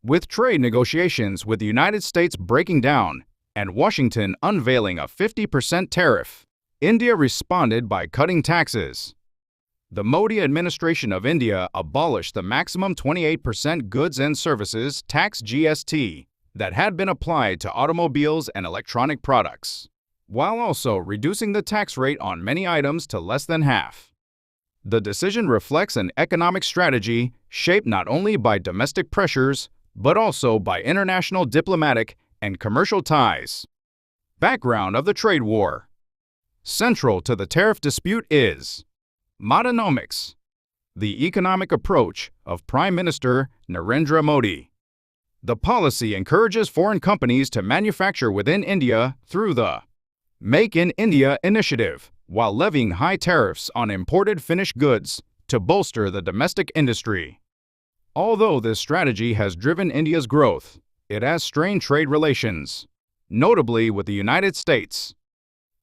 With trade negotiations with the United States breaking down and Washington unveiling a 50% tariff, India responded by cutting taxes. The Modi administration of India abolished the maximum 28% goods and services tax (GST) that had been applied to automobiles and electronic products, while also reducing the tax rate on many items to less than half. The decision reflects an economic strategy shaped not only by domestic pressures but also by international diplomatic and commercial ties. Background of the trade war. Central to the tariff dispute is Modenomics, the economic approach of Prime Minister Narendra Modi. The policy encourages foreign companies to manufacture within India through the Make in India initiative, while levying high tariffs on imported finished goods to bolster the domestic industry. Although this strategy has driven India's growth, it has strained trade relations, notably with the United States.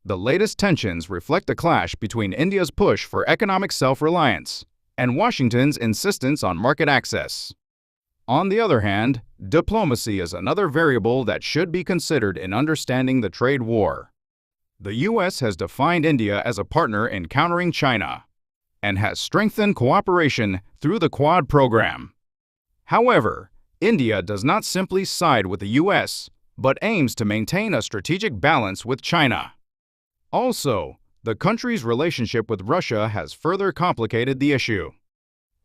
The latest tensions reflect a clash between India's push for economic self-reliance and Washington's insistence on market access. On the other hand, diplomacy is another variable that should be considered in understanding the trade war. The U.S. has defined India as a partner in countering China and has strengthened cooperation through the Quad program. However, India does not simply side with the U.S., but aims to maintain a strategic balance with China. Also, the country's relationship with Russia has further complicated the issue.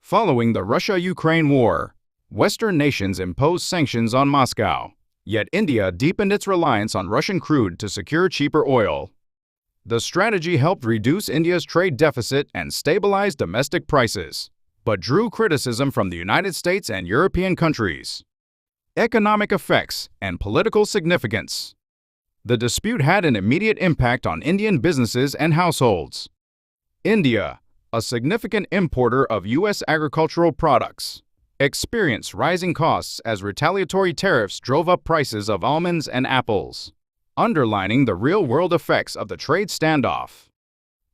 Following the Russia-Ukraine war, Western nations imposed sanctions on Moscow, yet India deepened its reliance on Russian crude to secure cheaper oil. The strategy helped reduce India's trade deficit and stabilize domestic prices, but drew criticism from the United States and European countries. Economic effects and political significance. The dispute had an immediate impact on Indian businesses and households. India, a significant importer of U.S. agricultural products, experienced rising costs as retaliatory tariffs drove up prices of almonds and apples, underlining the real-world effects of the trade standoff.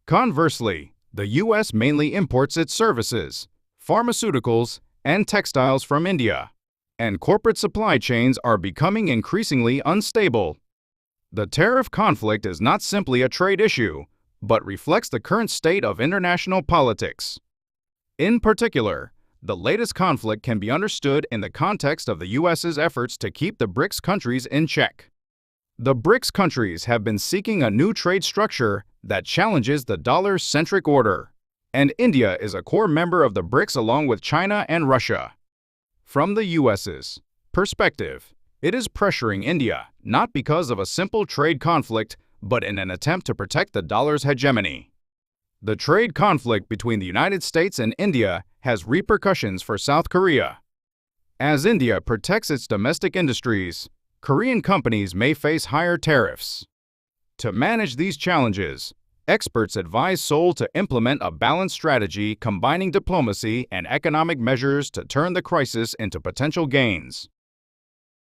Conversely, the U.S. mainly imports its services, pharmaceuticals, and textiles from India, and corporate supply chains are becoming increasingly unstable. The tariff conflict is not simply a trade issue, but reflects the current state of international politics. In particular, the latest conflict can be understood in the context of the U.S.'s efforts to keep the BRICS countries in check. The BRICS countries have been seeking a new trade structure that challenges the dollar-centric order, and India is a core member of the BRICS along with China and Russia. From the U.S.'s perspective, it is pressuring India not because of a simple trade conflict, but in an attempt to protect the dollar's hegemony. The trade conflict between the United States and India has repercussions for South Korea. As India protects its domestic industries, Korean companies may face higher tariffs. To manage these challenges, experts advise Seoul to implement a balanced strategy combining diplomacy and economic measures to turn the crisis into potential gains.